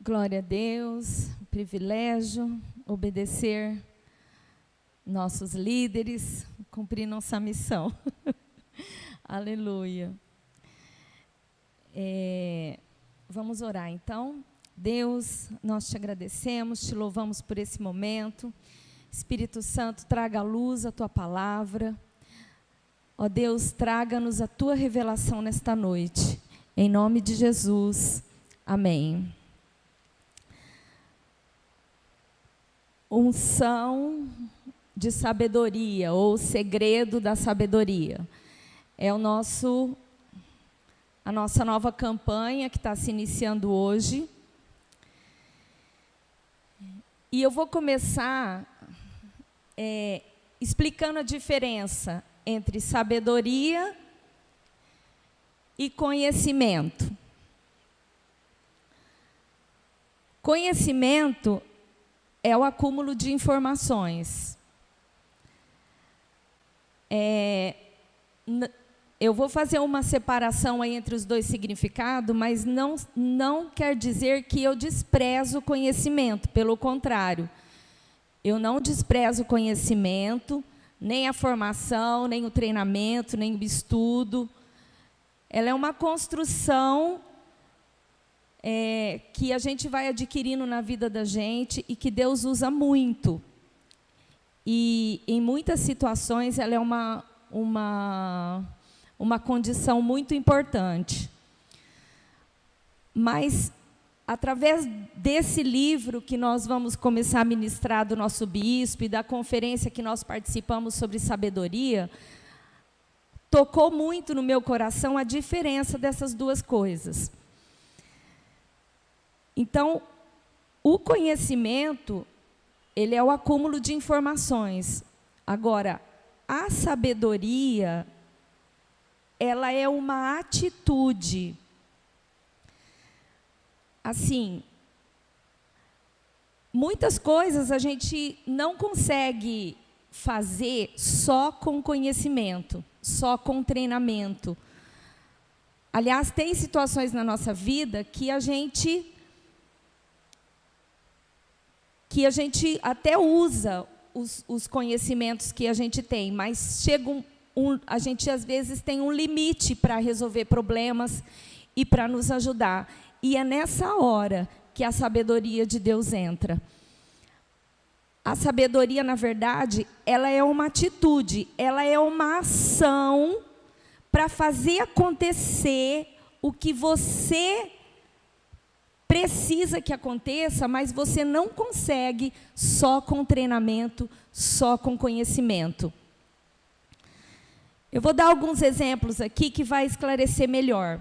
Glória a Deus, privilégio, obedecer nossos líderes, cumprir nossa missão. Aleluia. Vamos orar então. Deus, nós te agradecemos, te louvamos por esse momento. Espírito Santo, traga à luz a tua palavra. Ó Deus, traga-nos a tua revelação nesta noite. Em nome de Jesus. Amém. Unção de sabedoria, ou segredo da sabedoria. É a nossa nova campanha que está se iniciando hoje. E eu vou começar explicando a diferença entre sabedoria e conhecimento. Conhecimento é o acúmulo de informações. Eu vou fazer uma separação aí entre os dois significados, mas não quer dizer que eu desprezo o conhecimento, pelo contrário. Eu não desprezo o conhecimento, nem a formação, nem o treinamento, nem o estudo. Ela é uma construção que a gente vai adquirindo na vida da gente e que Deus usa muito. E, em muitas situações, ela é uma condição muito importante. Mas, através desse livro que nós vamos começar a ministrar do nosso bispo e da conferência que nós participamos sobre sabedoria, tocou muito no meu coração a diferença dessas duas coisas. Então, o conhecimento, ele é o acúmulo de informações. Agora, a sabedoria, ela é uma atitude. Assim, muitas coisas a gente não consegue fazer só com conhecimento, só com treinamento. Aliás, tem situações na nossa vida que a gente até usa os conhecimentos que a gente tem, mas a gente, às vezes, tem um limite para resolver problemas e para nos ajudar. E é nessa hora que a sabedoria de Deus entra. A sabedoria, na verdade, ela é uma atitude, ela é uma ação para fazer acontecer o que você precisa que aconteça, mas você não consegue só com treinamento, só com conhecimento. Eu vou dar alguns exemplos aqui que vai esclarecer melhor.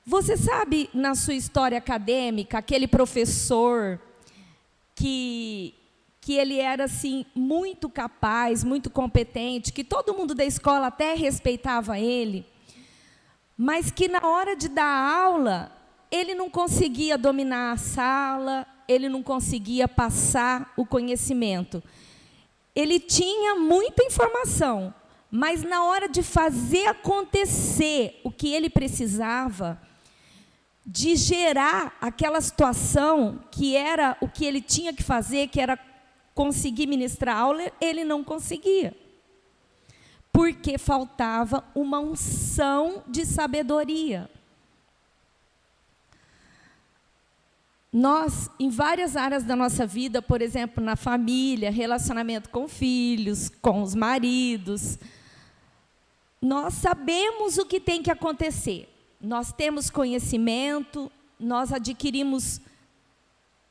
Você sabe, na sua história acadêmica, aquele professor que ele era assim, muito capaz, muito competente, que todo mundo da escola até respeitava ele, mas que na hora de dar aula, ele não conseguia dominar a sala, ele não conseguia passar o conhecimento. Ele tinha muita informação, mas na hora de fazer acontecer o que ele precisava, de gerar aquela situação que era o que ele tinha que fazer, que era conseguir ministrar a aula, ele não conseguia. Porque faltava uma unção de sabedoria. Nós, em várias áreas da nossa vida, por exemplo, na família, relacionamento com filhos, com os maridos, nós sabemos o que tem que acontecer. Nós temos conhecimento, nós adquirimos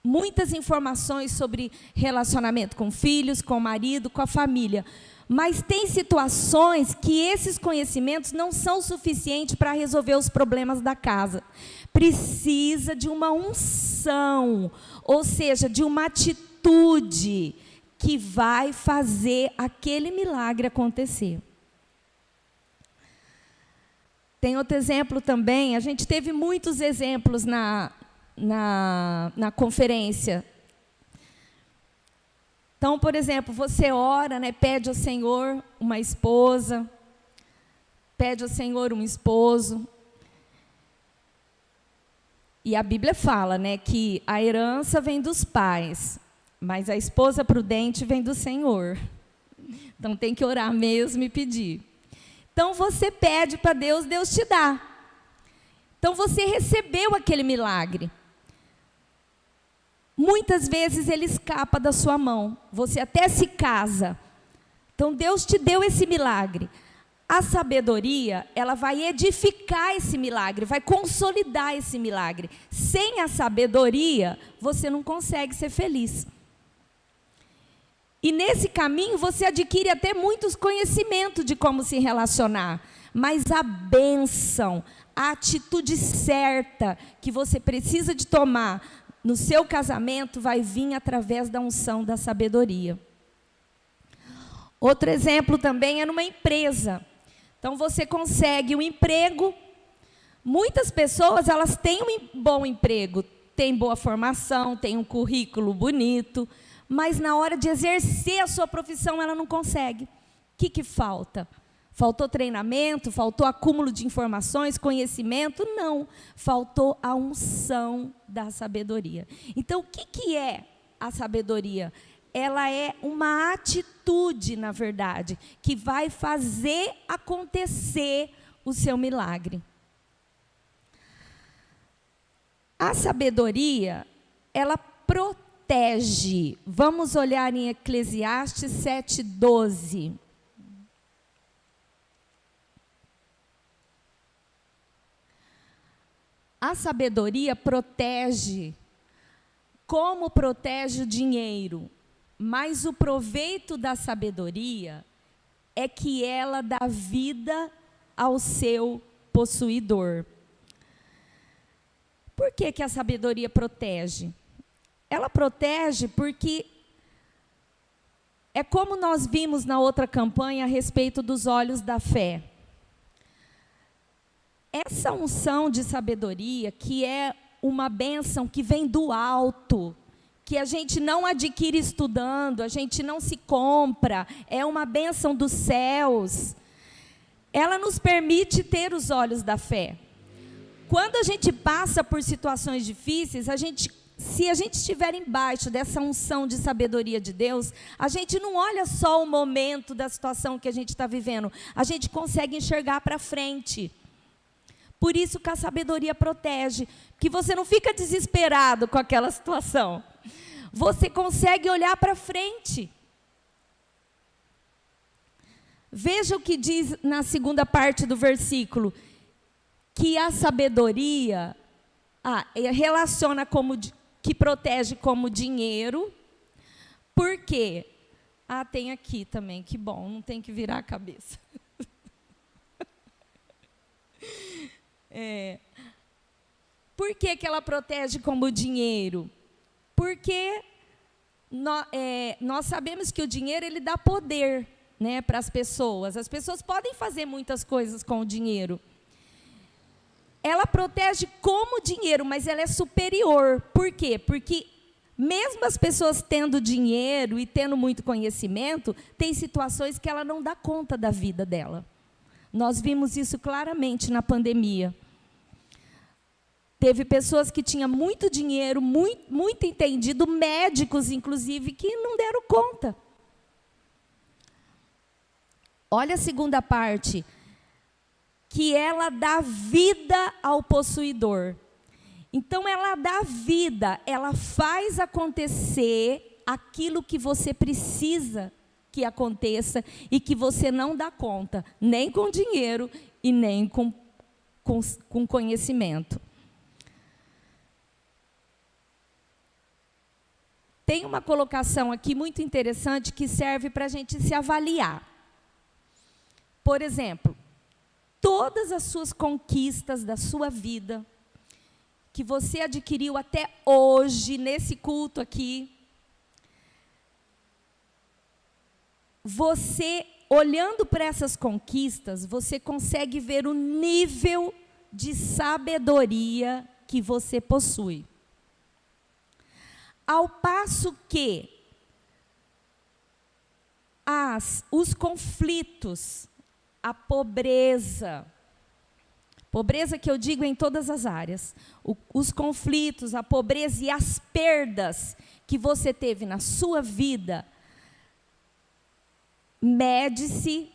muitas informações sobre relacionamento com filhos, com o marido, com a família. Mas tem situações que esses conhecimentos não são suficientes para resolver os problemas da casa. Precisa de uma unção, ou seja, de uma atitude que vai fazer aquele milagre acontecer. Tem outro exemplo também, a gente teve muitos exemplos na conferência. Então, por exemplo, você ora, né, pede ao Senhor uma esposa, pede ao Senhor um esposo. E a Bíblia fala, né, que a herança vem dos pais, mas a esposa prudente vem do Senhor. Então tem que orar mesmo e pedir. Então você pede para Deus, Deus te dá. Então você recebeu aquele milagre. Muitas vezes ele escapa da sua mão. Você até se casa. Então Deus te deu esse milagre. A sabedoria, ela vai edificar esse milagre, vai consolidar esse milagre. Sem a sabedoria, você não consegue ser feliz. E nesse caminho você adquire até muitos conhecimentos de como se relacionar. Mas a bênção, a atitude certa que você precisa de tomar no seu casamento vai vir através da unção da sabedoria. Outro exemplo também é numa empresa. Então você consegue um emprego. Muitas pessoas, elas têm um bom emprego, têm boa formação, têm um currículo bonito, mas na hora de exercer a sua profissão, ela não consegue. O que falta? Faltou treinamento? Faltou acúmulo de informações, conhecimento? Não. Faltou a unção da sabedoria. Então, o que é a sabedoria? Ela é uma atitude, na verdade, que vai fazer acontecer o seu milagre. A sabedoria, ela protege. Vamos olhar em Eclesiastes 7:12. A sabedoria protege, como protege o dinheiro. Mas o proveito da sabedoria é que ela dá vida ao seu possuidor. Por que a sabedoria protege? Ela protege porque é como nós vimos na outra campanha a respeito dos olhos da fé. Essa unção de sabedoria, que é uma bênção que vem do alto, que a gente não adquire estudando, a gente não se compra, é uma bênção dos céus. Ela nos permite ter os olhos da fé. Quando a gente passa por situações difíceis, se a gente estiver embaixo dessa unção de sabedoria de Deus, a gente não olha só o momento da situação que a gente está vivendo, a gente consegue enxergar para frente. Por isso que a sabedoria protege, que você não fica desesperado com aquela situação. Você consegue olhar para frente. Veja o que diz na segunda parte do versículo, que a sabedoria relaciona que protege como dinheiro. Por quê? Tem aqui também, que bom, não tem que virar a cabeça. Por que ela protege como dinheiro? Porque nós sabemos que o dinheiro ele dá poder, né, para as pessoas. As pessoas podem fazer muitas coisas com o dinheiro. Ela protege como dinheiro, mas ela é superior. Por quê? Porque mesmo as pessoas tendo dinheiro e tendo muito conhecimento, tem situações que ela não dá conta da vida dela. Nós vimos isso claramente na pandemia. Teve pessoas que tinham muito dinheiro, muito entendido, médicos, inclusive, que não deram conta. Olha a segunda parte, que ela dá vida ao possuidor. Então, ela dá vida, ela faz acontecer aquilo que você precisa que aconteça e que você não dá conta, nem com dinheiro e nem com conhecimento. Tem uma colocação aqui muito interessante que serve para a gente se avaliar. Por exemplo, todas as suas conquistas da sua vida, que você adquiriu até hoje, nesse culto aqui, você, olhando para essas conquistas, você consegue ver o nível de sabedoria que você possui. Ao passo que os conflitos, a pobreza, Pobreza que eu digo em todas as áreas. Os conflitos, a pobreza e as perdas que você teve na sua vida, mede-se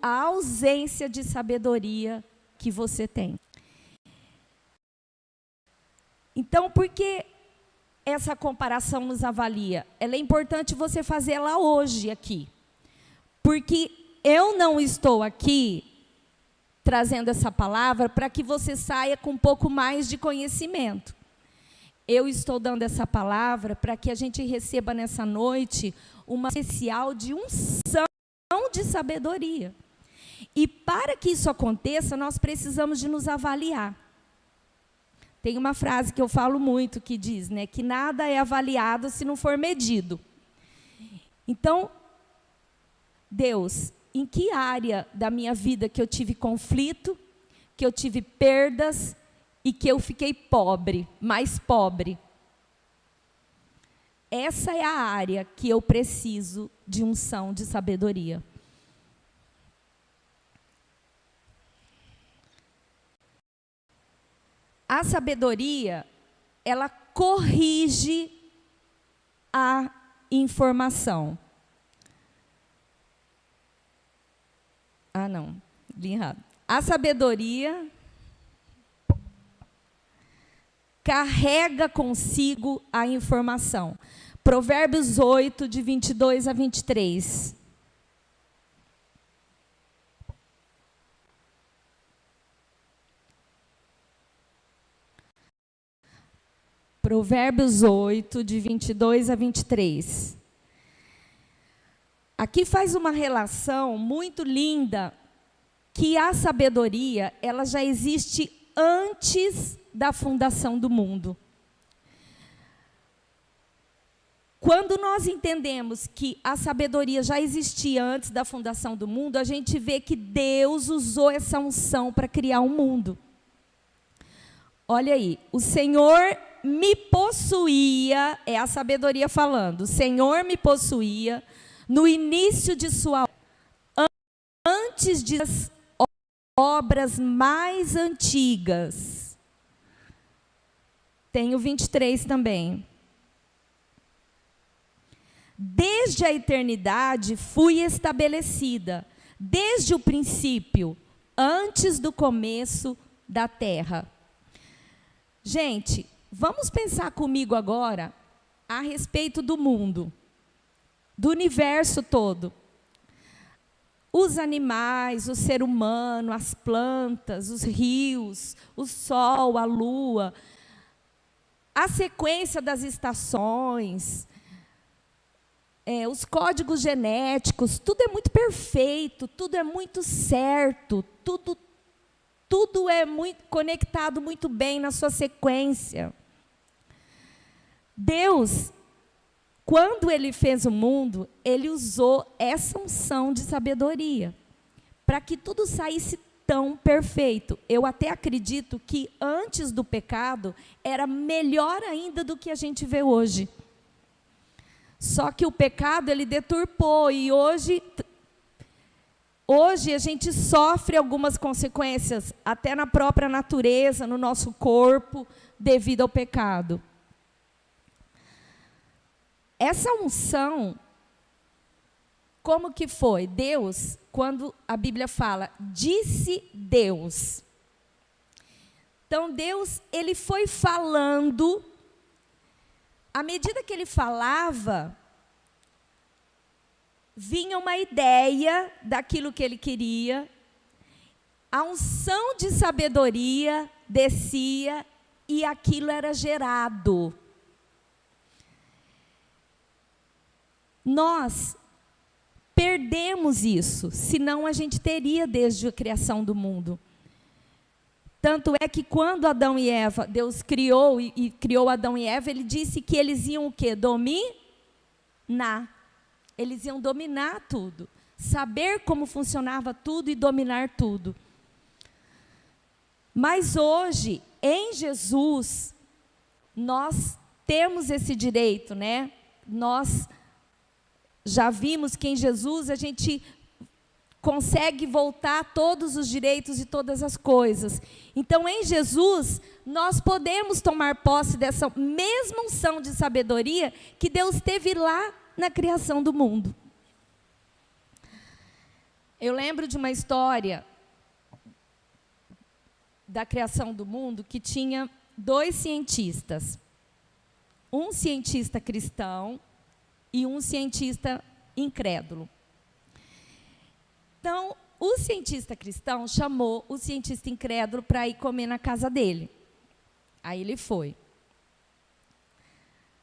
a ausência de sabedoria que você tem. Então, por que essa comparação nos avalia? Ela é importante você fazê-la hoje aqui. Porque eu não estou aqui trazendo essa palavra para que você saia com um pouco mais de conhecimento. Eu estou dando essa palavra para que a gente receba nessa noite uma especial de unção de sabedoria. E para que isso aconteça, nós precisamos de nos avaliar. Tem uma frase que eu falo muito que diz, né, que nada é avaliado se não for medido. Então, Deus, em que área da minha vida que eu tive conflito, que eu tive perdas e que eu fiquei pobre, mais pobre? Essa é a área que eu preciso de unção de sabedoria. A sabedoria, ela corrige a informação. Não, li errado. A sabedoria carrega consigo a informação. Provérbios 8, de 22 a 23. Provérbios 8, de 22 a 23. Aqui faz uma relação muito linda, que a sabedoria, ela já existe antes da fundação do mundo. Quando nós entendemos que a sabedoria já existia antes da fundação do mundo, a gente vê que Deus usou essa unção para criar um mundo. Olha aí, o Senhor me possuía, é a sabedoria falando, o Senhor me possuía no início de sua obra, antes de as obras mais antigas. Tem o 23 também. Desde a eternidade fui estabelecida, desde o princípio, antes do começo da terra. Gente, vamos pensar comigo agora a respeito do mundo, do universo todo. Os animais, o ser humano, as plantas, os rios, o sol, a lua, a sequência das estações, os códigos genéticos, tudo é muito perfeito, tudo é muito certo, tudo é muito conectado muito bem na sua sequência. Deus, quando Ele fez o mundo, Ele usou essa unção de sabedoria, para que tudo saísse tão perfeito. Eu até acredito que antes do pecado, era melhor ainda do que a gente vê hoje. Só que o pecado, ele deturpou, e hoje a gente sofre algumas consequências, até na própria natureza, no nosso corpo, devido ao pecado. Essa unção, como que foi? Deus, quando a Bíblia fala, disse Deus. Então, Deus, Ele foi falando, à medida que Ele falava, vinha uma ideia daquilo que Ele queria, a unção de sabedoria descia e aquilo era gerado. Nós perdemos isso, senão a gente teria desde a criação do mundo. Tanto é que quando Adão e Eva, Deus criou e criou Adão e Eva, Ele disse que eles iam o quê? Dominar. Eles iam dominar tudo, saber como funcionava tudo e dominar tudo. Mas hoje, em Jesus, nós temos esse direito, né? Nós já vimos que em Jesus a gente consegue voltar todos os direitos e todas as coisas. Então, em Jesus, nós podemos tomar posse dessa mesma unção de sabedoria que Deus teve lá na criação do mundo. Eu lembro de uma história da criação do mundo que tinha 2 cientistas. Um cientista cristão e um cientista incrédulo. Então, o cientista cristão chamou o cientista incrédulo para ir comer na casa dele. Aí ele foi.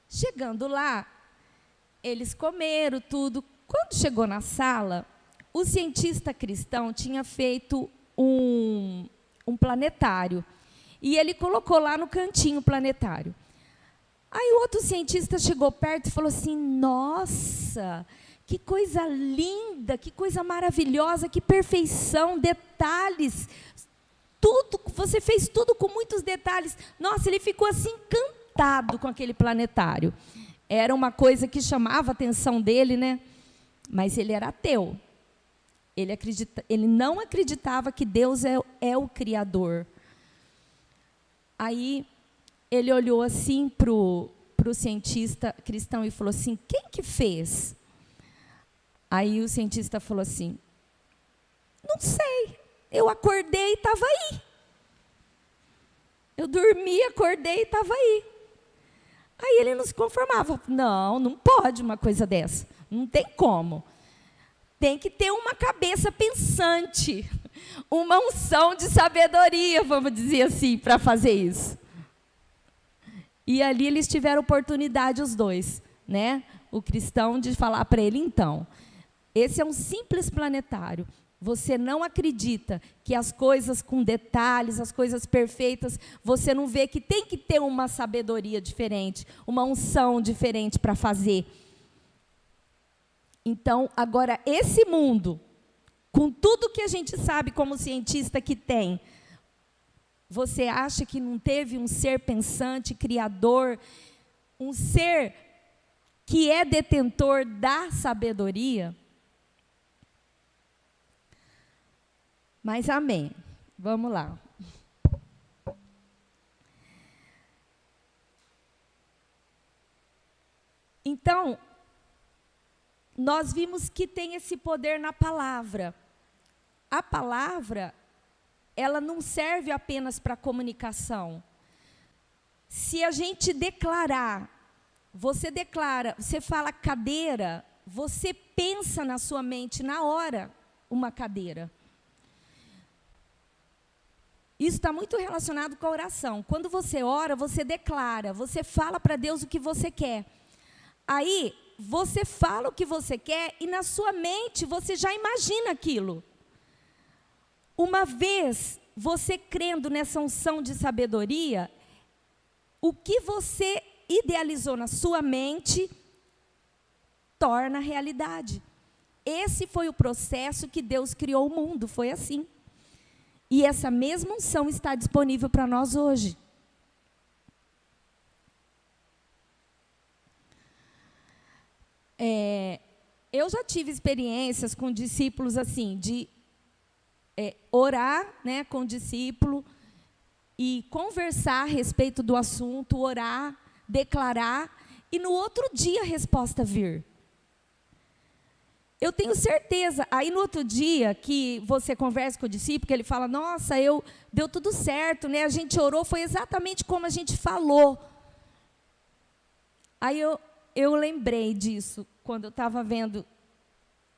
Chegando lá, eles comeram tudo. Quando chegou na sala, o cientista cristão tinha feito um planetário. E ele colocou lá no cantinho o planetário. Aí o outro cientista chegou perto e falou assim: nossa, que coisa linda, que coisa maravilhosa, que perfeição, detalhes, tudo, você fez tudo com muitos detalhes. Nossa, ele ficou assim encantado com aquele planetário. Era uma coisa que chamava a atenção dele, né? Mas ele era ateu. Ele não acreditava que Deus é o Criador. Aí ele olhou assim para o cientista cristão e falou assim: quem que fez? Aí o cientista falou assim: não sei, eu acordei e estava aí. Eu dormi, acordei e estava aí. Aí ele não se conformava. Não pode uma coisa dessa. Não tem como. Tem que ter uma cabeça pensante, uma unção de sabedoria, vamos dizer assim, para fazer isso. E ali eles tiveram oportunidade, os dois, né? O cristão de falar para ele: então, esse é um simples planetário. Você não acredita que as coisas com detalhes, as coisas perfeitas, você não vê que tem que ter uma sabedoria diferente, uma unção diferente para fazer. Então, agora, esse mundo, com tudo que a gente sabe como cientista que tem, você acha que não teve um ser pensante, criador, um ser que é detentor da sabedoria? Mas amém. Vamos lá. Então, nós vimos que tem esse poder na palavra. A palavra, ela não serve apenas para comunicação. Se a gente declarar, você fala cadeira, você pensa na sua mente na hora uma cadeira. Isso está muito relacionado com a oração. Quando você ora, você declara, você fala para Deus o que você quer. Aí, você fala o que você quer e na sua mente você já imagina aquilo. Uma vez você crendo nessa unção de sabedoria, o que você idealizou na sua mente torna realidade. Esse foi o processo que Deus criou o mundo, foi assim. E essa mesma unção está disponível para nós hoje. Eu já tive experiências com discípulos assim, de orar, né, com o discípulo e conversar a respeito do assunto, orar, declarar, e no outro dia a resposta vir. Eu tenho certeza, aí no outro dia que você conversa com o discípulo, que ele fala: nossa, deu tudo certo, né? A gente orou, foi exatamente como a gente falou. Aí eu lembrei disso, quando eu estava vendo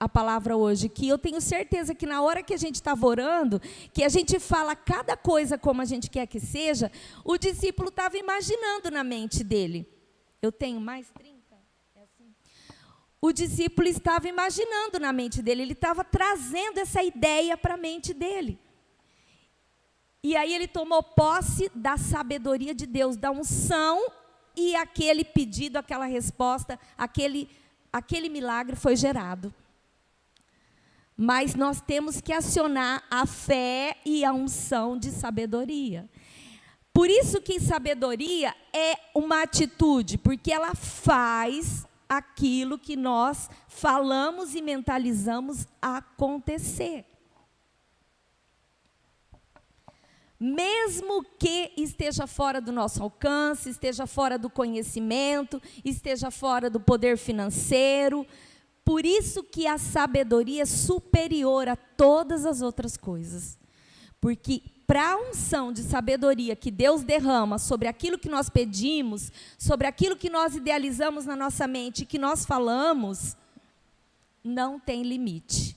a palavra hoje, que eu tenho certeza que na hora que a gente estava orando, que a gente fala cada coisa como a gente quer que seja, o discípulo estava imaginando na mente dele. Eu tenho mais 30? É assim. O discípulo estava imaginando na mente dele, ele estava trazendo essa ideia para a mente dele. E aí ele tomou posse da sabedoria de Deus, da unção, e aquele pedido, aquela resposta, aquele milagre foi gerado. Mas nós temos que acionar a fé e a unção de sabedoria. Por isso que sabedoria é uma atitude, porque ela faz aquilo que nós falamos e mentalizamos acontecer. Mesmo que esteja fora do nosso alcance, esteja fora do conhecimento, esteja fora do poder financeiro. Por isso que a sabedoria é superior a todas as outras coisas. Porque para a unção de sabedoria que Deus derrama sobre aquilo que nós pedimos, sobre aquilo que nós idealizamos na nossa mente, que nós falamos, não tem limite.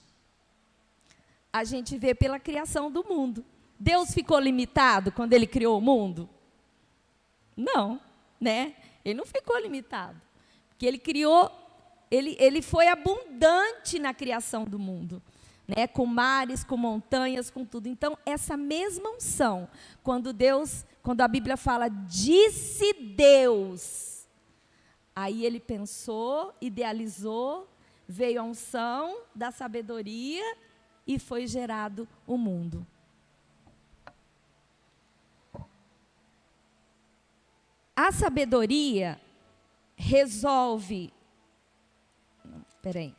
A gente vê pela criação do mundo. Deus ficou limitado quando Ele criou o mundo? Não, né? Ele não ficou limitado. Porque Ele criou, Ele foi abundante na criação do mundo. Né? Com mares, com montanhas, com tudo. Então, essa mesma unção, quando a Bíblia fala, disse Deus, aí Ele pensou, idealizou, veio a unção da sabedoria e foi gerado o mundo. A sabedoria resolve... Peraí.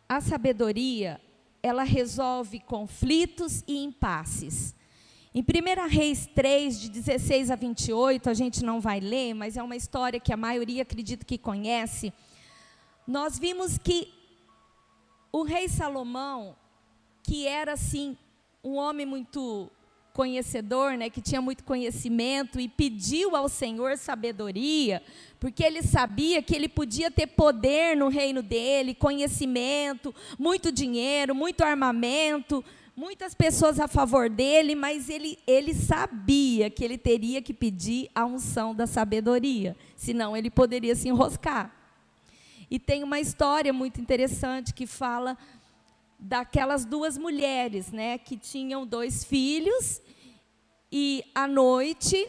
A sabedoria, ela resolve conflitos e impasses. Em 1 Reis 3, de 16 a 28, a gente não vai ler, mas é uma história que a maioria acredita que conhece. Nós vimos que o rei Salomão, que era assim, um homem muito conhecedor, né, que tinha muito conhecimento, e pediu ao Senhor sabedoria, porque ele sabia que ele podia ter poder no reino dele, conhecimento, muito dinheiro, muito armamento, muitas pessoas a favor dele, mas ele sabia que ele teria que pedir a unção da sabedoria, senão ele poderia se enroscar. E tem uma história muito interessante que fala daquelas duas mulheres, né, que tinham 2 filhos, e à noite,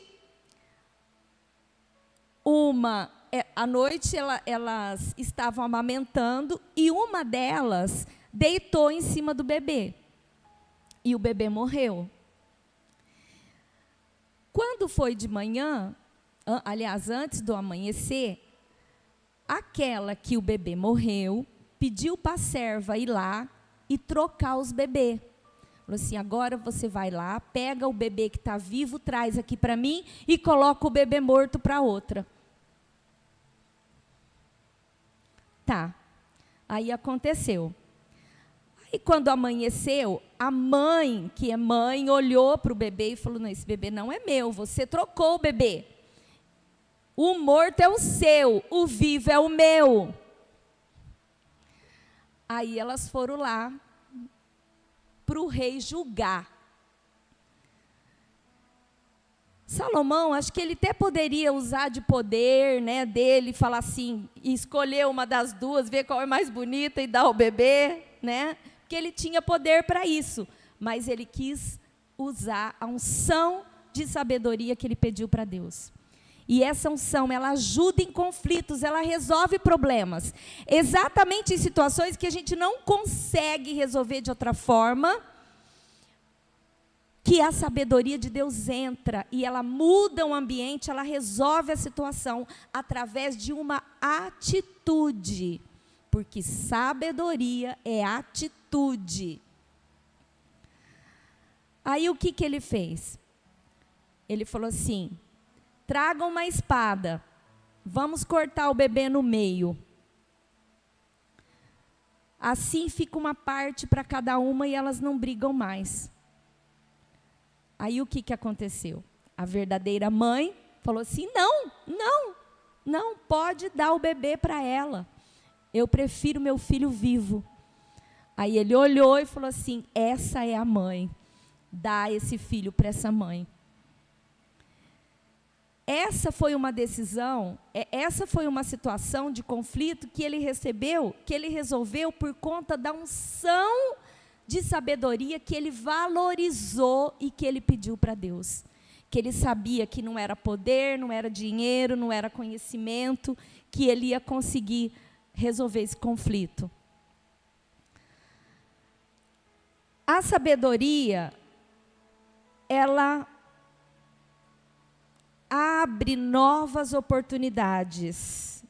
elas estavam amamentando, e uma delas deitou em cima do bebê, e o bebê morreu. Quando foi de manhã, aliás, antes do amanhecer, aquela que o bebê morreu, pediu para a serva ir lá e trocar os bebês. Falou assim, agora você vai lá, pega o bebê que está vivo, traz aqui para mim e coloca o bebê morto para outra. Tá. Aí aconteceu. Aí quando amanheceu, a mãe, que é mãe, olhou para o bebê e falou, não, esse bebê não é meu, você trocou o bebê. O morto é o seu, o vivo é o meu. Aí elas foram lá para o rei julgar. Salomão, acho que ele até poderia usar de poder, né, dele, falar assim, escolher uma das duas, ver qual é mais bonita e dar o bebê, né? Porque ele tinha poder para isso, mas ele quis usar a unção de sabedoria que ele pediu para Deus. E essa unção, ela ajuda em conflitos, ela resolve problemas. Exatamente em situações que a gente não consegue resolver de outra forma, que a sabedoria de Deus entra e ela muda o ambiente, ela resolve a situação através de uma atitude. Porque sabedoria é atitude. Aí o que ele fez? Ele falou assim, tragam uma espada, vamos cortar o bebê no meio. Assim fica uma parte para cada uma e elas não brigam mais. Aí o que aconteceu? A verdadeira mãe falou assim, não pode dar o bebê para ela. Eu prefiro meu filho vivo. Aí ele olhou e falou assim, essa é a mãe, dá esse filho para essa mãe. Essa foi uma decisão, essa foi uma situação de conflito que ele resolveu por conta da unção de sabedoria que ele valorizou e que ele pediu para Deus. Que ele sabia que não era poder, não era dinheiro, não era conhecimento, que ele ia conseguir resolver esse conflito. A sabedoria, ela abre novas oportunidades.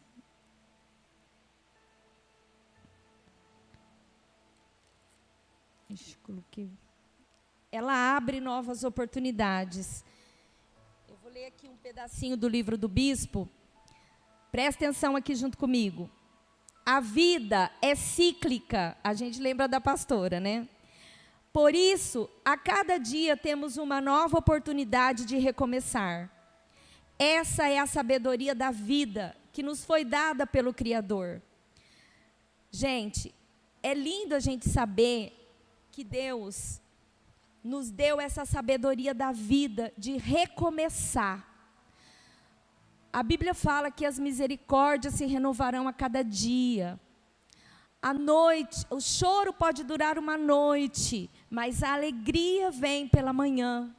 Ela abre novas oportunidades. Eu vou ler aqui um pedacinho do livro do bispo. Presta atenção aqui junto comigo. A vida é cíclica. A gente lembra da pastora, né? Por isso, a cada dia temos uma nova oportunidade de recomeçar. Essa é a sabedoria da vida que nos foi dada pelo Criador. Gente, é lindo a gente saber que Deus nos deu essa sabedoria da vida de recomeçar. A Bíblia fala que as misericórdias se renovarão a cada dia. A noite, o choro pode durar uma noite, mas a alegria vem pela manhã.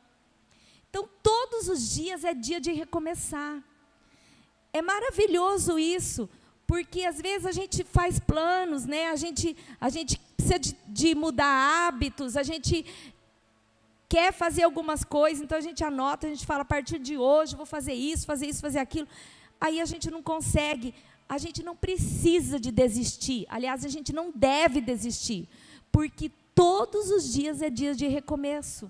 Então, todos os dias é dia de recomeçar. É maravilhoso isso, porque às vezes a gente faz planos, né? A gente precisa de mudar hábitos, a gente quer fazer algumas coisas, então a gente anota, a gente fala, a partir de hoje vou fazer isso, fazer aquilo. Aí a gente não consegue, a gente não precisa de desistir. Aliás, a gente não deve desistir, porque todos os dias é dia de recomeço.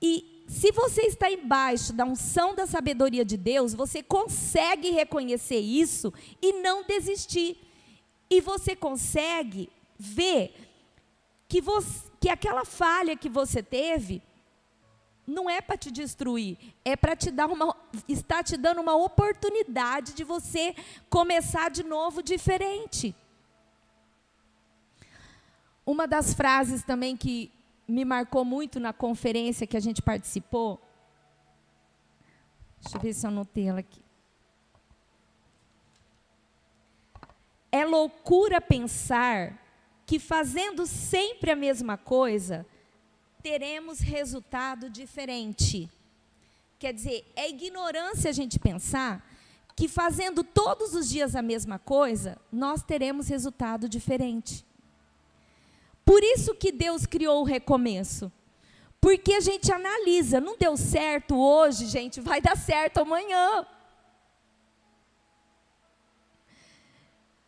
E se você está embaixo da unção da sabedoria de Deus, você consegue reconhecer isso e não desistir. E você consegue ver que aquela falha que você teve não é para te destruir, é para está te dando uma oportunidade de você começar de novo diferente. Uma das frases também que me marcou muito na conferência que a gente participou, deixa eu ver se eu anotei ela aqui. É loucura pensar que fazendo sempre a mesma coisa, teremos resultado diferente. Quer dizer, é ignorância a gente pensar que fazendo todos os dias a mesma coisa, nós teremos resultado diferente. Por isso que Deus criou o recomeço. Porque a gente analisa, não deu certo hoje, gente, vai dar certo amanhã.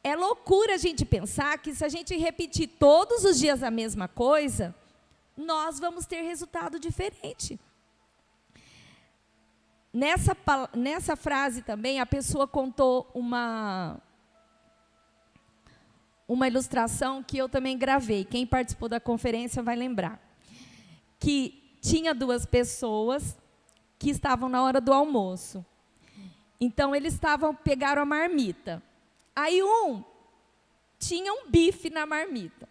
É loucura a gente pensar que se a gente repetir todos os dias a mesma coisa, nós vamos ter resultado diferente. Nessa frase também, a pessoa contou uma ilustração que eu também gravei. Quem participou da conferência vai lembrar. Que tinha duas pessoas que estavam na hora do almoço. Então, eles pegaram a marmita. Aí, tinha um bife na marmita.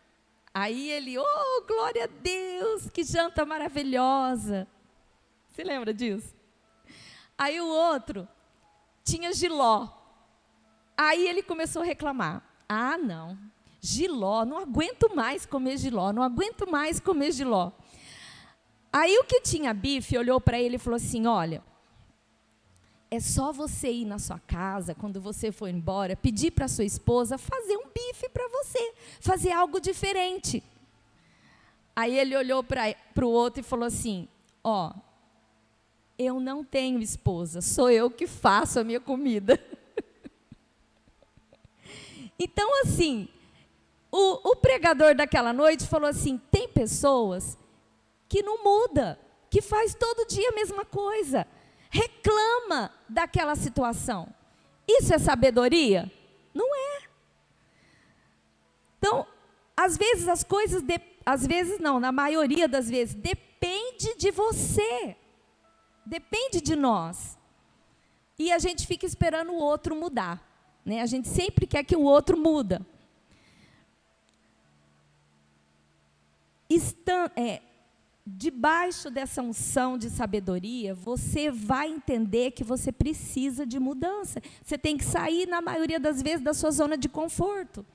Aí ele, glória a Deus, que janta maravilhosa. Você lembra disso? Aí o outro tinha jiló. Aí ele começou a reclamar. Ah, não, jiló, não aguento mais comer jiló, não aguento mais comer jiló. Aí o que tinha bife olhou para ele e falou assim, olha, é só você ir na sua casa, quando você for embora, pedir para sua esposa fazer um bife para você, fazer algo diferente. Aí ele olhou para o outro e falou assim, eu não tenho esposa, sou eu que faço a minha comida. Então, assim, o pregador daquela noite falou assim, tem pessoas que não muda, que faz todo dia a mesma coisa, reclama daquela situação. Isso é sabedoria? Não é. Então, às vezes as coisas, às vezes não, na maioria das vezes, depende de você, depende de nós. E a gente fica esperando o outro mudar. Né? A gente sempre quer que o outro muda. Debaixo dessa unção de sabedoria, você vai entender que você precisa de mudança. Você tem que sair, na maioria das vezes, da sua zona de conforto.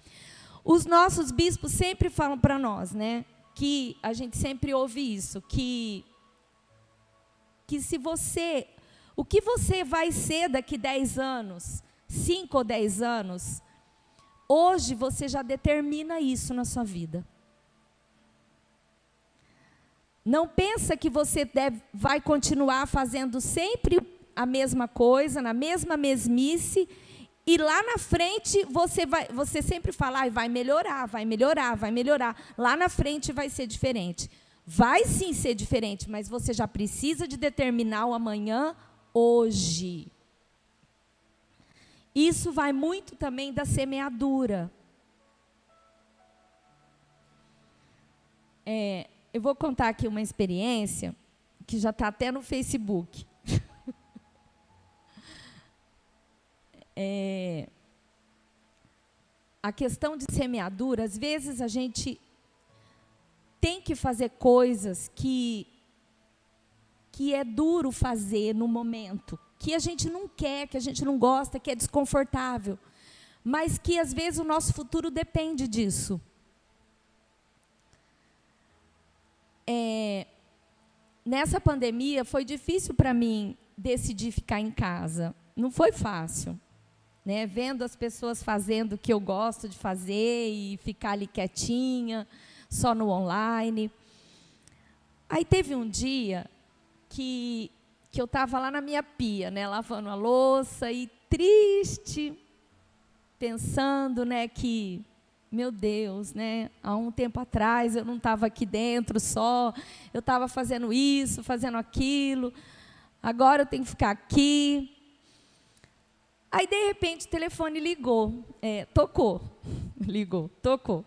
Os nossos bispos sempre falam para nós, né, que a gente sempre ouve isso, que se você, o que você vai ser daqui 10 anos, 5 ou 10 anos, hoje você já determina isso na sua vida. Não pensa que você vai continuar fazendo sempre a mesma coisa, na mesma mesmice, e lá na frente você sempre fala, vai melhorar, vai melhorar, vai melhorar. Lá na frente vai ser diferente. Vai sim ser diferente, mas você já precisa de determinar o amanhã hoje. Isso vai muito também da semeadura. Eu vou contar aqui uma experiência que já está até no Facebook. A questão de semeadura, às vezes a gente tem que fazer coisas que é duro fazer no momento, que a gente não quer, que a gente não gosta, que é desconfortável, mas que às vezes o nosso futuro depende disso. Nessa pandemia foi difícil para mim decidir ficar em casa, não foi fácil. Né, vendo as pessoas fazendo o que eu gosto de fazer e ficar ali quietinha, só no online. Aí teve um dia que eu estava lá na minha pia, né, lavando a louça e triste, pensando, né, que, meu Deus, né, há um tempo atrás eu não estava aqui dentro só, eu estava fazendo isso, fazendo aquilo, agora eu tenho que ficar aqui. Aí, de repente, o telefone ligou, tocou, tocou.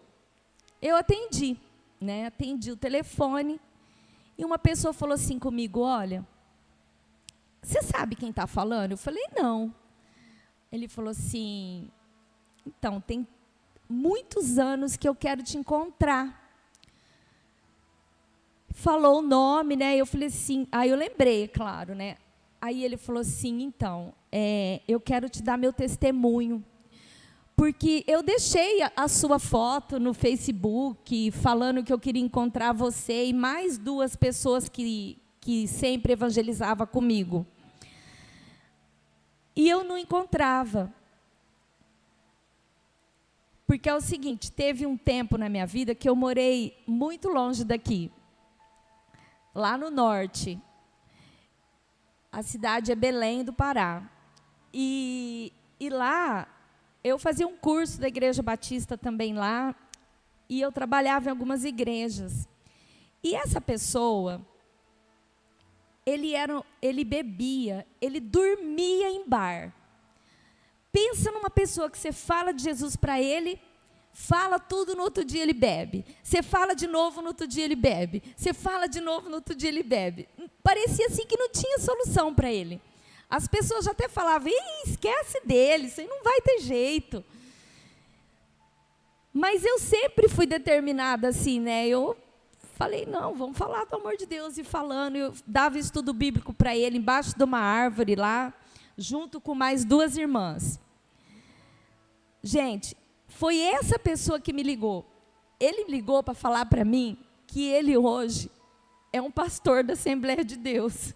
Eu atendi, né? Atendi o telefone e uma pessoa falou assim comigo, olha, você sabe quem está falando? Eu falei, não. Ele falou assim, então, tem muitos anos que eu quero te encontrar. Falou o nome, né? Eu falei assim, aí eu lembrei, claro, né? Aí ele falou assim, então, eu quero te dar meu testemunho, porque eu deixei a sua foto no Facebook, falando que eu queria encontrar você e mais 2 pessoas que sempre evangelizavam comigo. E eu não encontrava. Porque é o seguinte, teve um tempo na minha vida que eu morei muito longe daqui, lá no norte. A cidade é Belém do Pará. E lá, eu fazia um curso da Igreja Batista também lá, e eu trabalhava em algumas igrejas. E essa pessoa, ele bebia, ele dormia em bar. Pensa numa pessoa que você fala de Jesus para ele, fala tudo, no outro dia ele bebe. Você fala de novo, no outro dia ele bebe. Você fala de novo, no outro dia ele bebe. Parecia assim que não tinha solução para ele. As pessoas já até falavam, esquece dele, isso aí não vai ter jeito. Mas eu sempre fui determinada assim, né? Eu falei, não, vamos falar do amor de Deus. E falando, eu dava estudo bíblico para ele, embaixo de uma árvore lá, junto com mais 2 irmãs. Gente, foi essa pessoa que me ligou. Ele me ligou para falar para mim que ele hoje é um pastor da Assembleia de Deus.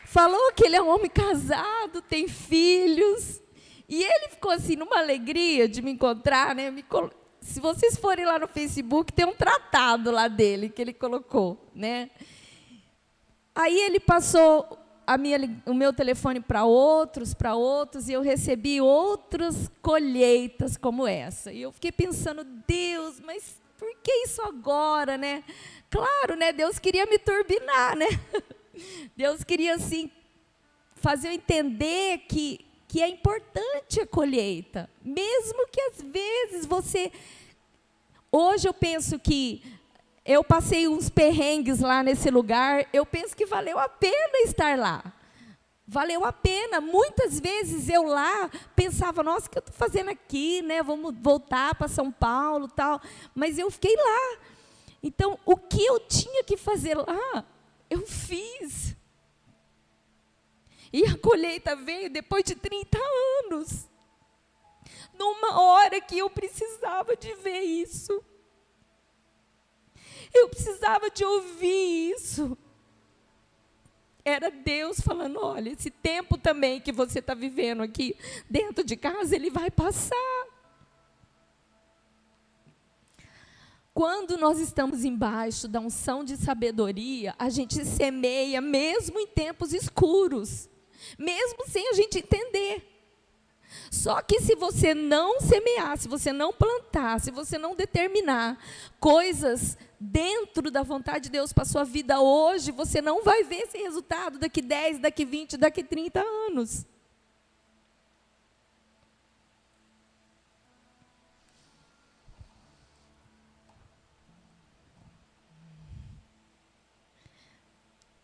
Falou que ele é um homem casado, tem filhos. E ele ficou assim, numa alegria de me encontrar, né? Se vocês forem lá no Facebook, tem um tratado lá dele que ele colocou, né? Aí ele passou o meu telefone para outros, e eu recebi outras colheitas como essa. E eu fiquei pensando, Deus, mas por que isso agora, né? Claro, né? Deus queria me turbinar, né? Deus queria, assim, fazer eu entender que é importante a colheita. Mesmo que, às vezes, você... Hoje eu penso que eu passei uns perrengues lá nesse lugar, eu penso que valeu a pena estar lá. Valeu a pena. Muitas vezes eu lá pensava, nossa, o que eu estou fazendo aqui, né? Vamos voltar para São Paulo, tal. Mas eu fiquei lá. Então, o que eu tinha que fazer lá, eu fiz. E a colheita veio depois de 30 anos. Numa hora que eu precisava de ver isso. Eu precisava de ouvir isso. Era Deus falando, olha, esse tempo também que você está vivendo aqui dentro de casa, ele vai passar. Quando nós estamos embaixo da unção de sabedoria, a gente semeia mesmo em tempos escuros, mesmo sem a gente entender. Só que se você não semear, se você não plantar, se você não determinar coisas dentro da vontade de Deus para a sua vida hoje, você não vai ver esse resultado daqui 10, daqui 20, daqui 30 anos.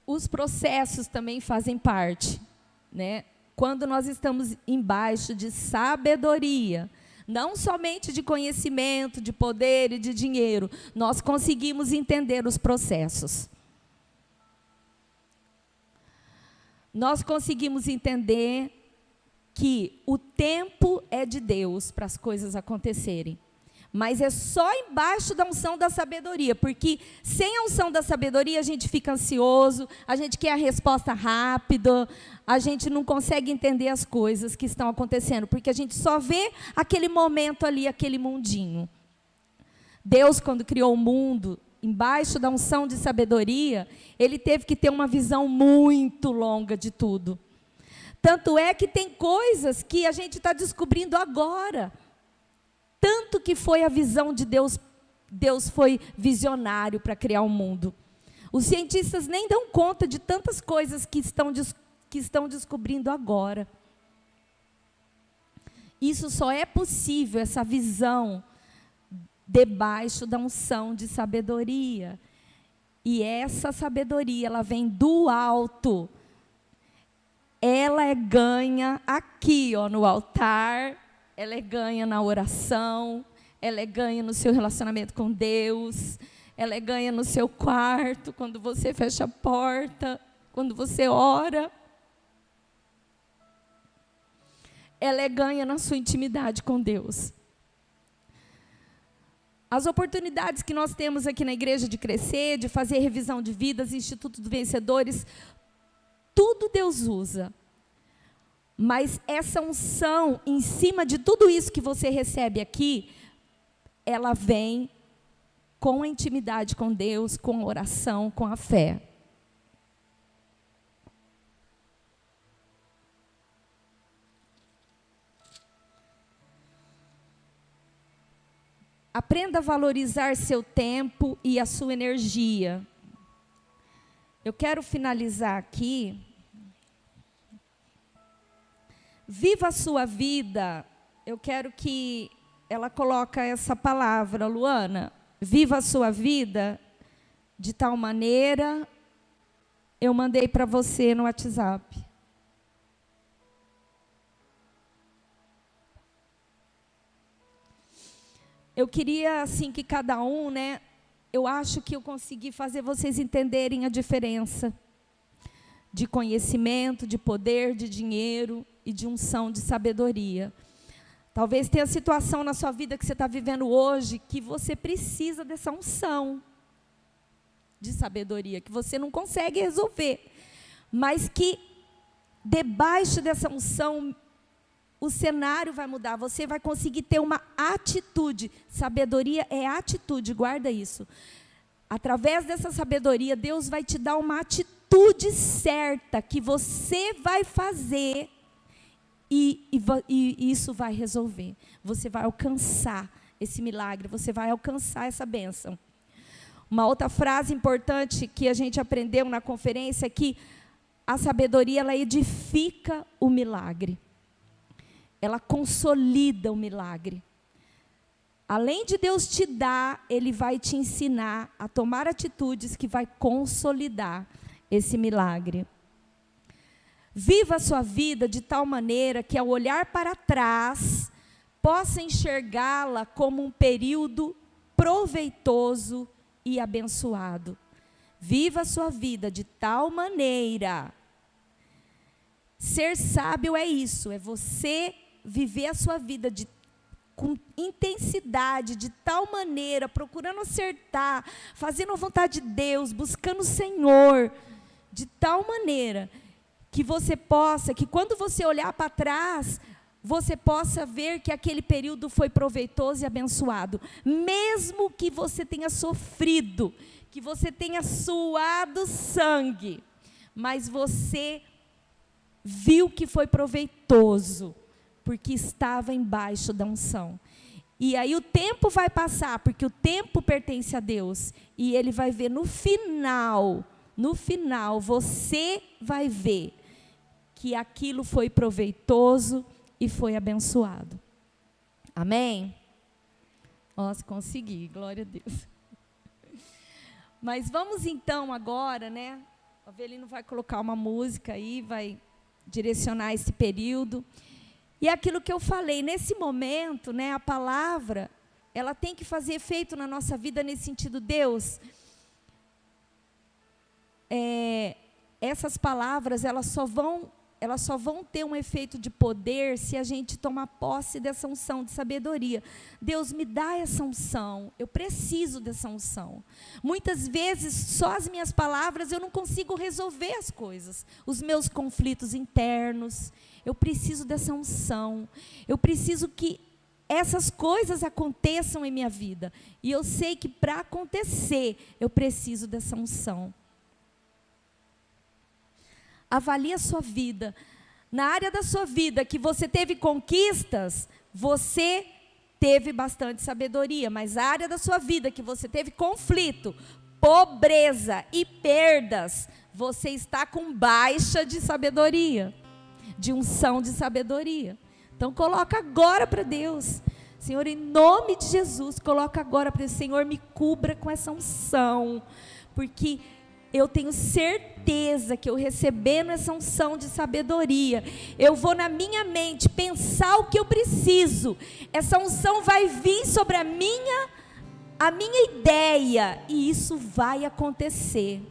Os processos também fazem parte, né? Quando nós estamos embaixo de sabedoria, não somente de conhecimento, de poder e de dinheiro, nós conseguimos entender os processos. Nós conseguimos entender que o tempo é de Deus para as coisas acontecerem. Mas é só embaixo da unção da sabedoria, porque sem a unção da sabedoria a gente fica ansioso, a gente quer a resposta rápida, a gente não consegue entender as coisas que estão acontecendo, porque a gente só vê aquele momento ali, aquele mundinho. Deus, quando criou o mundo, embaixo da unção de sabedoria, Ele teve que ter uma visão muito longa de tudo. Tanto é que tem coisas que a gente está descobrindo agora. Tanto que foi a visão de Deus, Deus foi visionário para criar o mundo. Os cientistas nem dão conta de tantas coisas que estão descobrindo agora. Isso só é possível, essa visão, debaixo da unção de sabedoria. E essa sabedoria, ela vem do alto. Ela é ganha aqui, ó, no altar. Ela é ganha na oração, ela é ganha no seu relacionamento com Deus, ela é ganha no seu quarto, quando você fecha a porta, quando você ora. Ela é ganha na sua intimidade com Deus. As oportunidades que nós temos aqui na igreja de crescer, de fazer revisão de vidas, Instituto dos Vencedores, tudo Deus usa. Mas essa unção, em cima de tudo isso que você recebe aqui, ela vem com a intimidade com Deus, com a oração, com a fé. Aprenda a valorizar seu tempo e a sua energia. Eu quero finalizar aqui. Viva a sua vida. Eu quero que ela coloque essa palavra, Luana. Viva a sua vida de tal maneira. Eu mandei para você no WhatsApp. Eu queria, assim, que cada um, né? Eu acho que eu consegui fazer vocês entenderem a diferença de conhecimento, de poder, de dinheiro e de unção, de sabedoria. Talvez tenha situação na sua vida que você está vivendo hoje que você precisa dessa unção de sabedoria, que você não consegue resolver, mas que debaixo dessa unção o cenário vai mudar, você vai conseguir ter uma atitude. Sabedoria é atitude, guarda isso. Através dessa sabedoria, Deus vai te dar uma atitude certa que você vai fazer e isso vai resolver. Você vai alcançar esse milagre, você vai alcançar essa bênção. Uma outra frase importante que a gente aprendeu na conferência é que a sabedoria, ela edifica o milagre. Ela consolida o milagre. Além de Deus te dar, Ele vai te ensinar a tomar atitudes que vai consolidar esse milagre. Viva a sua vida de tal maneira que, ao olhar para trás, possa enxergá-la como um período proveitoso e abençoado. Viva a sua vida de tal maneira. Ser sábio é isso, é você viver a sua vida com intensidade, de tal maneira, procurando acertar, fazendo a vontade de Deus, buscando o Senhor, de tal maneira que você possa, que quando você olhar para trás, você possa ver que aquele período foi proveitoso e abençoado. Mesmo que você tenha sofrido, que você tenha suado sangue, mas você viu que foi proveitoso, porque estava embaixo da unção. E aí o tempo vai passar, porque o tempo pertence a Deus. E Ele vai ver no final, você vai ver que aquilo foi proveitoso e foi abençoado. Amém? Nossa, consegui, glória a Deus. Mas vamos então agora, né? O Avelino vai colocar uma música aí, vai direcionar esse período. E é aquilo que eu falei, nesse momento, né, a palavra, ela tem que fazer efeito na nossa vida nesse sentido. Deus, essas palavras, elas só vão ter um efeito de poder se a gente tomar posse dessa unção de sabedoria. Deus, me dá essa unção, eu preciso dessa unção. Muitas vezes, só as minhas palavras, eu não consigo resolver as coisas, os meus conflitos internos. Eu preciso dessa unção, eu preciso que essas coisas aconteçam em minha vida. E eu sei que para acontecer, eu preciso dessa unção. Avalie a sua vida. Na área da sua vida que você teve conquistas, você teve bastante sabedoria. Mas a área da sua vida que você teve conflito, pobreza e perdas, você está com baixa de sabedoria, de unção de sabedoria. Então coloca agora para Deus. Senhor, em nome de Jesus, coloca agora para Deus. Senhor, me cubra com essa unção, porque eu tenho certeza que eu recebendo essa unção de sabedoria, eu vou na minha mente pensar o que eu preciso. Essa unção vai vir sobre a minha ideia, e isso vai acontecer.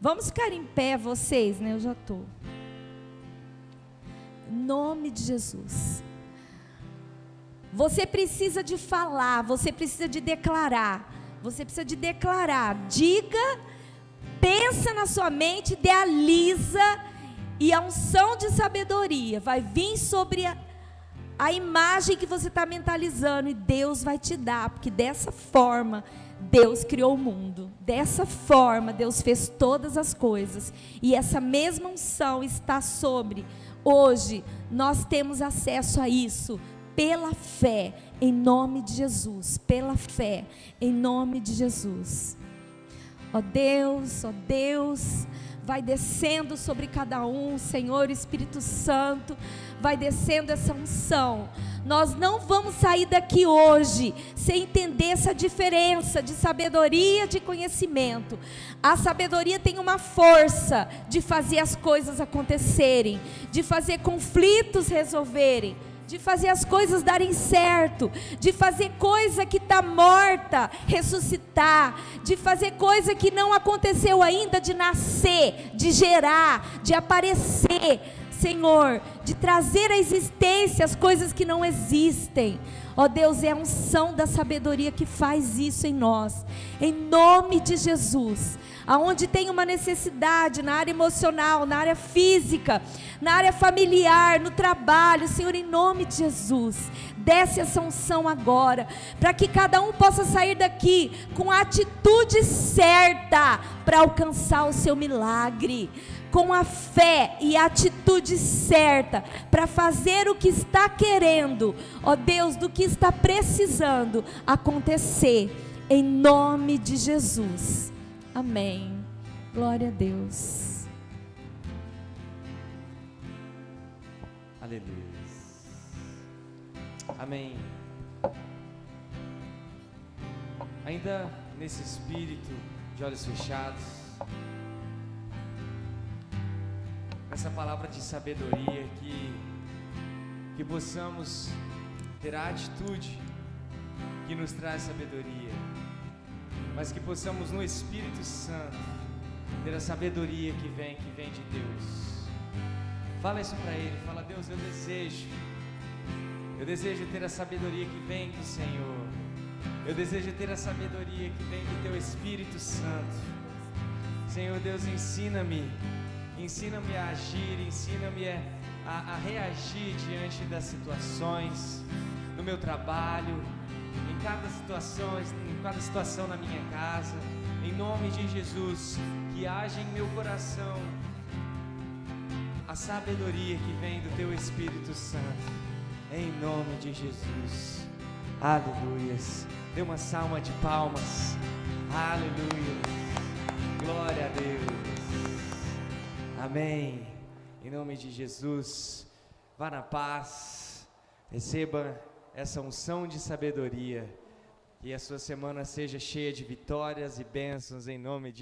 Vamos ficar em pé, vocês, né? Eu já estou. Em nome de Jesus. Você precisa de falar, você precisa de declarar. Você precisa de declarar. Diga, pensa na sua mente, idealiza, e a unção de sabedoria vai vir sobre a imagem que você está mentalizando, e Deus vai te dar, porque dessa forma Deus criou o mundo, dessa forma Deus fez todas as coisas, e essa mesma unção está sobre. Hoje nós temos acesso a isso pela fé, em nome de Jesus, pela fé, em nome de Jesus. Ó Deus, vai descendo sobre cada um, Senhor, Espírito Santo, vai descendo essa unção. Nós não vamos sair daqui hoje sem entender essa diferença de sabedoria, de conhecimento. A sabedoria tem uma força de fazer as coisas acontecerem, de fazer conflitos resolverem, de fazer as coisas darem certo, de fazer coisa que está morta ressuscitar, de fazer coisa que não aconteceu ainda, de nascer, de gerar, de aparecer, Senhor, de trazer à existência as coisas que não existem. Ó Deus, é a unção da sabedoria que faz isso em nós, em nome de Jesus. Aonde tem uma necessidade na área emocional, na área física, na área familiar, no trabalho, Senhor, em nome de Jesus, desce essa unção agora, para que cada um possa sair daqui com a atitude certa para alcançar o seu milagre, com a fé e a atitude certa para fazer o que está querendo, ó Deus, do que está precisando acontecer, em nome de Jesus. Amém. Glória a Deus. Aleluia. Amém. Ainda nesse espírito de olhos fechados, essa palavra de sabedoria, que possamos ter a atitude que nos traz sabedoria, mas que possamos no Espírito Santo ter a sabedoria que vem de Deus. Fala isso para Ele, fala: Deus, eu desejo ter a sabedoria que vem do Senhor, eu desejo ter a sabedoria que vem do Teu Espírito Santo. Senhor Deus, ensina-me a agir, ensina-me a reagir diante das situações, no meu trabalho, em cada situação na minha casa. Em nome de Jesus, que haja em meu coração a sabedoria que vem do Teu Espírito Santo. Em nome de Jesus. Aleluias. Dê uma salva de palmas. Aleluia. Glória a Deus. Amém. Em nome de Jesus. Vá na paz. Receba essa unção de sabedoria. Que a sua semana seja cheia de vitórias e bênçãos em nome de